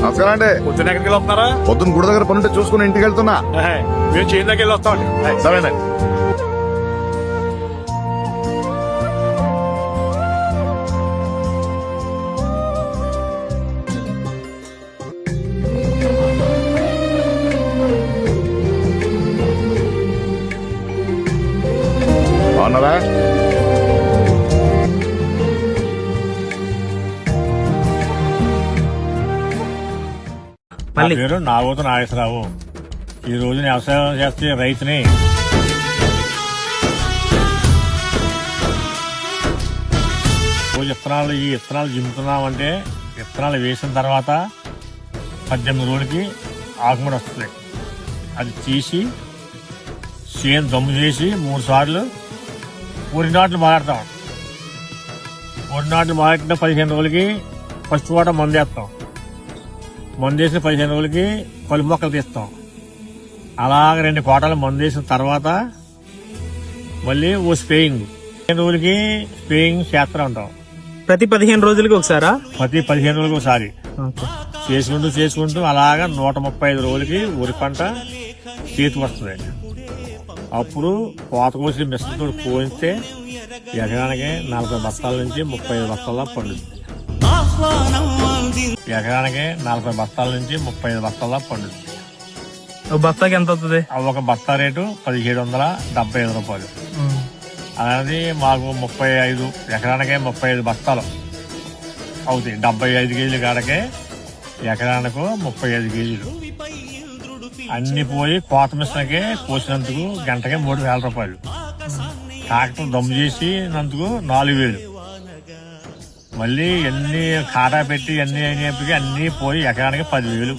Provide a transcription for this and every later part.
నమస్కారం అండి. పొద్దున్న ఎక్కడికి వెళ్తున్నారా? పొద్దున్న గుడి దగ్గర పనుంటే చూసుకుని ఇంటికి వెళ్తున్నా. మేము చేయి దగ్గర వెళ్ళి వస్తామండి. సరేనండి. బాగున్నారా? నా పేరు నాగోతు నాగేశ్వరరావు. ఈ రోజు వ్యవసాయం చేస్తే రైతుని ఈ విత్తనాలు జిమ్ముతున్నామంటే విత్తనాలు వేసిన తర్వాత 18 రోజులకి ఆకుముడి వస్తుంది. అది తీసి చేను దమ్ము చేసి 3 సార్లు వరి నాట్లు మాట్లాడతాం. వరి నాట్లు మాట్లాడిన 15 రోజులకి ఫస్ట్ పూట మందు వేస్తాం. మందు వేసిన 15 రోజులకి కలుపు మొక్కలు తీస్తాం. అలాగ 2 కోటలు మందు వేసిన తర్వాత మళ్ళీ ఓ స్ప్రేయింగ్ 15 రోజులకి స్ప్రేయింగ్ చేస్తూ ఉంటాం. ప్రతి 15 రోజులకి ఒకసారా? ప్రతి 15 రోజులకి ఒకసారి చేసుకుంటూ అలాగా 135 రోజులకి వరి పంట చేతికి వస్తుంది. అప్పుడు కోత కోసి మిషన్ తోటి కోయిస్తే ఎకరానికి 40 బస్తాల నుంచి 35 బస్తాల పండుతుంది. ఎకరానికి 40 బస్తాల నుంచి 35 బస్తాల పండుతుంది. ఒక బస్తాకి ఎంత అవుతుంది? ఒక బస్తా రేటు 1775 రూపాయలు. అనేది మాకు 35 ఎకరానికే 35 బస్తాలు అవుతాయి. 75 కేజీల కాడకే ఎకరానికి 35 కేజీలు. అన్ని పోయి కోత మిషన్కే కోసినందుకు గంటకే 3000 రూపాయలు. ట్రాక్టర్ దమ్ము చేసినందుకు 4000. మళ్ళీ ఎన్ని కాటా పెట్టి అన్ని అయినప్పటికీ అన్ని పోయి ఎకరానికి 10,000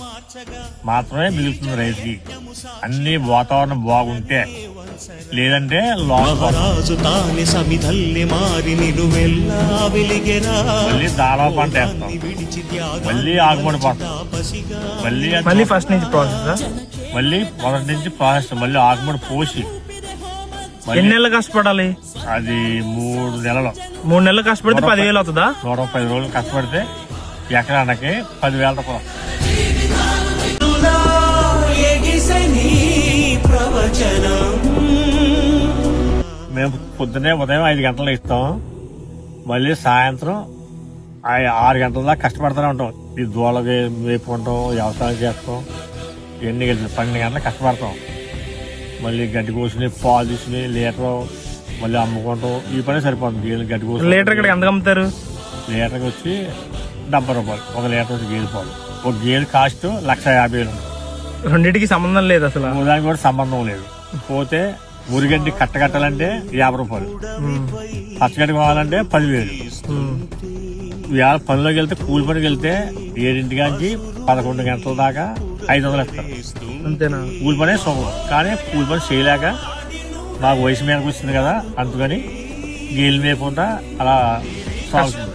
మాత్రమే మిగులుతుంది రైతుకి. అన్ని వాతావరణం బాగుంటే, లేదంటే మళ్ళీ దాళవ పంట వేస్తాం. మళ్ళీ ఆకుముడి పడతాం. మళ్ళీ ఫస్ట్ నుంచి ప్రాసెస్. మళ్ళీ మొదటి నుంచి ప్రాసెస్. మళ్ళీ ఆకుముడి పోసి ఎన్ని నెలలు కష్టపడాలి? అది 3 నెలలు. 3 నెలలు కష్టపడితే 10,000 అవుతుందా? 130 రోజులు కష్టపడితే ఎకరానికి 10,000 రూపాయలు. మేము పొద్దునే ఉదయం 5 గంటలు ఇస్తాం. మళ్ళీ సాయంత్రం 6 గంటల దాకా కష్టపడుతూనే ఉంటాం. ఈ దూలకి వేపుకుంటాం, వ్యవసాయం చేస్తాం. ఎన్ని 12 గంటలు కష్టపడతాం. మళ్ళీ గడ్డి కోసుకుని పాలు తీసుకుని లీటర్ మళ్ళీ అమ్ముకుంటాం. ఈ పని సరిపోతుంది. గడ్డి కోసుకుని లీటర్ ఇక్కడ ఎంత అమ్ముతారు? లీటర్కి వచ్చి 70 రూపాయలు ఒక లీటర్ వచ్చి గేదె పాలు. ఒక గేదె కాస్ట్ 1,50,000. రెండింటికి సంబంధం లేదు అసలు. దానికి కూడా సంబంధం లేదు. పోతే మురిగడ్డి కట్టకట్టాలంటే 50 రూపాయలు. పచ్చగడ్డి కావాలంటే 10,000. ఇవాళ పనిలోకి వెళ్తే కూలి పనికి వెళ్తే 7 నుంచి 11 గంటల దాకా 500 ఇస్తారు. అంతేనా? కూలి పనే సుఖం. కానీ కూలి పని చేయలేక నాకు వయసు మీదకి వచ్చింది కదా, అందుకని గేలు మేపుకుంటా అలా సాగుతుంది.